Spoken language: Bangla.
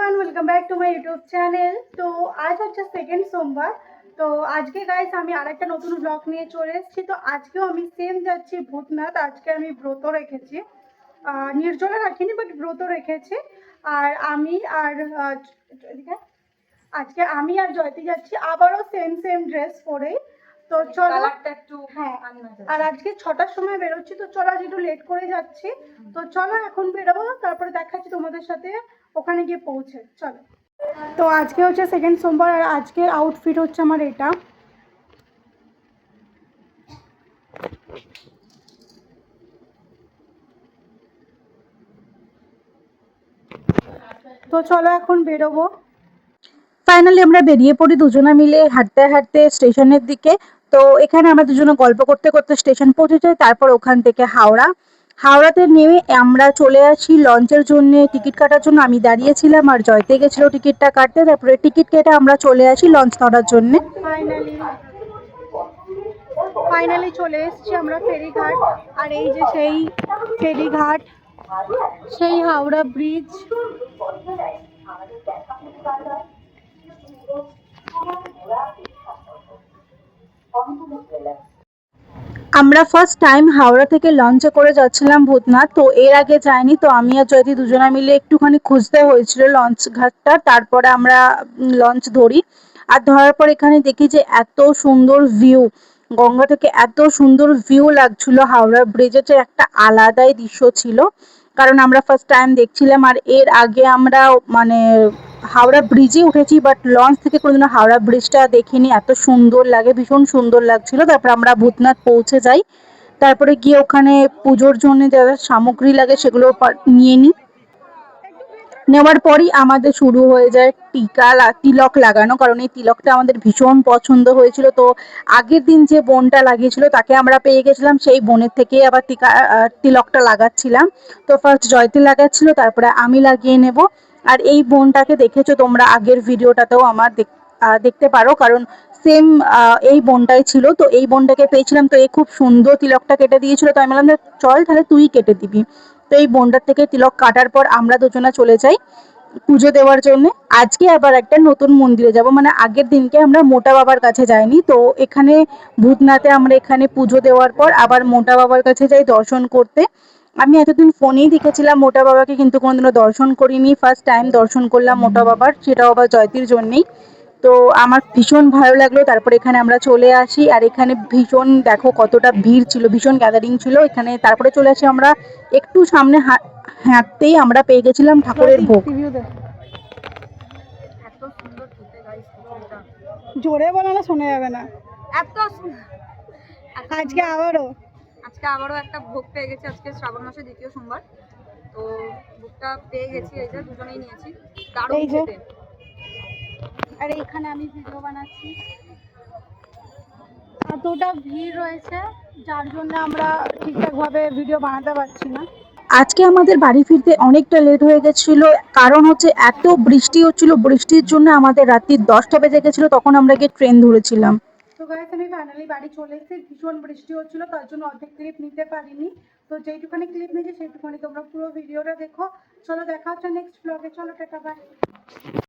Everyone, welcome back to my YouTube channel. তো আজ হচ্ছে সেকেন্ড সোমবার। তো আজকে গাইস আমি আরেকটা নতুন ব্লগ নিয়ে চলে এসেছি। তো আজকেও আমি সেম যাচ্ছি ভূতনাথ। আজকে আমি ব্রত রেখেছি, নির্জলা রাখিনি বাট ব্রত রেখেছি। আর আমি আর আজকে আমি আর জয়তি যাচ্ছি আবারও সেম সেম ড্রেস পরেই। তো চলো হ্যাঁ, আর আজকে 6টার সময় বেরোচ্ছি। তো চলো আজ একটু লেট করে যাচ্ছি। তো চলো এখন বেরোবো, তারপরে দেখাচ্ছি তোমাদের সাথে ওখানে গিয়ে পৌঁছে। চলো। তো আজকে হচ্ছে সেকেন্ড সোমবার আর আজকের আউটফিট হচ্ছে আমার এটা। তো চলো এখন বেরোবো। ফাইনালি আমরা বেরিয়ে পড়ি দুজনে মিলে হাঁটতে হাঁটতে স্টেশনের দিকে। তো এখানে আমরা দুজনে গল্প করতে করতে স্টেশন পৌঁছে যাই। তারপর ওখান থেকে হাওড়াতে নেমে আমরা চলে আসি লঞ্চের জন্য টিকিট কাটার জন্য। আমি দাঁড়িয়েছিলাম আর জয়তে গেছিল টিকিটটা কাটতে। তারপরে টিকিট কেটে আমরা চলে আসি লঞ্চ ধরার জন্য। ফাইনালি চলে এসেছি আমরা ফেরিঘাট। আর এই যে সেই ফেরিঘাট, সেই হাওড়া ব্রিজ। আমরা ফার্স্ট টাইম হাওড়া থেকে লঞ্চে করে যাচ্ছিলাম ভূতনাথ। তো এর আগে যাইনি। তো আমি আর জয়তি দুজনে মিলে একটুখানি খুঁজতে হয়েছিল লঞ্চ ঘাটটা। তারপরে আমরা লঞ্চ ধরি। আর ধরার পর এখানে দেখি যে এত সুন্দর ভিউ, গঙ্গা থেকে এত সুন্দর ভিউ লাগছিল। হাওড়া ব্রিজের যে একটা আলাদাই দৃশ্য ছিল, কারণ আমরা ফার্স্ট টাইম দেখছিলাম। আর এর আগে আমরা মানে হাওড়া ব্রিজে উঠেছি, বাট লঞ্চ থেকে কোনোদিনও হাওড়া ব্রিজটা দেখিনি। এত সুন্দর লাগে, ভীষণ সুন্দর লাগছিল। তারপর আমরা ভূতনাথ পৌঁছে যাই। তারপরে গিয়ে ওখানে পুজোর জন্য যা যা সামগ্রী লাগে সেগুলো নিয়ে নিই। নেওয়ার পরই আমাদের শুরু হয়ে যায় তিলক লাগানো, কারণ এই তিলকটা আমাদের ভীষণ পছন্দ হয়েছিল। তো আগের দিন যে বোনটা লাগিয়েছিল তাকে আমরা পেয়ে গেছিলাম, সেই বোনের থেকেই আবার তিলকটা লাগাচ্ছিলাম। তো ফার্স্ট জয়তি লাগাচ্ছিল, তারপরে আমি লাগিয়ে নেব। আর এই বোনটাকে দেখেছো তোমরা আগের ভিডিওটাতেও আমার দেখতে পারো, কারণ সেম এই বোনটাই ছিল। তো এই বোনটাকে পেয়েছিলাম, তো এই খুব সুন্দর তিলকটা কেটে দিয়েছিল। তো আমি বললাম যে চল তাহলে তুই কেটে দিবি। তো এই বোনটার থেকে তিলক কাটার পর আমরা দুজনে চলে যাই পুজো দেওয়ার জন্য। আজকে আবার একটা নতুন মন্দিরে যাব, মানে আগের দিনকে আমরা মোটা বাবার কাছে যাইনি। তো এখানে ভূতনাথে আমরা এখানে পুজো দেওয়ার পর আবার মোটা বাবার কাছে যাই দর্শন করতে। আমি এতদিন ফোনেই দেখেছিলাম মোটা বাবাকে, কিন্তু কোনোদিনও দর্শন করিনি। ফার্স্ট টাইম দর্শন করলাম মোটা বাবার, সেটাও আবার জয়তির জন্যেই। তো আমার ভীষণ ভালো লাগলো। তারপরে এখানে আমরা চলে আসি, আর এখানে ভীষণ দেখো কতটা ভিড় ছিল, ভীষণ গ্যাদারিং ছিল এখানে। তারপরে চলে আসি আমরা একটু সামনে হাঁটতেই আমরা পেয়ে গেছিলাম ঠাকুরের ভোগ। এত সুন্দর খেতে গাইস, খিচুড়িটা জোরে বলো না, শোনা যাবে না। এত আজকে আবারও একটা ভোগ পেয়ে গেছি। আজকে শ্রাবণ মাসের দ্বিতীয় সোমবার। তো ভোগটা পেয়ে গেছি, এই যে দুজনেই নিয়েছি। দারুণ খেতে। আর এইখানে আমি ভিডিও বানাচ্ছি, এতটা ভিড় রয়েছে যার জন্য আমরা ঠিকঠাকভাবে ভিডিও বানাতে পারছি না। আজকে আমাদের বাড়ি ফিরতে অনেকটা লেট হয়ে গেছিল, কারণ হচ্ছে এত বৃষ্টি হচ্ছিল। বৃষ্টির জন্য আমাদের রাত্রি 10টা বেজে গেছিল, তখন আমরা গিয়ে ট্রেন ধরেছিলাম। তো গাইস আমি ফাইনালি বাড়ি চলে এসেছি। ভীষণ বৃষ্টি হচ্ছিল, তার জন্য অর্ধেক ক্লিপ নিতে পারিনি। তো যেইটুখানি ক্লিপ নিয়েছি সেইটুখানি তোমরা পুরো ভিডিওটা দেখো। চলো দেখা হচ্ছে নেক্সট ব্লগে। চলো টাটা, বাই।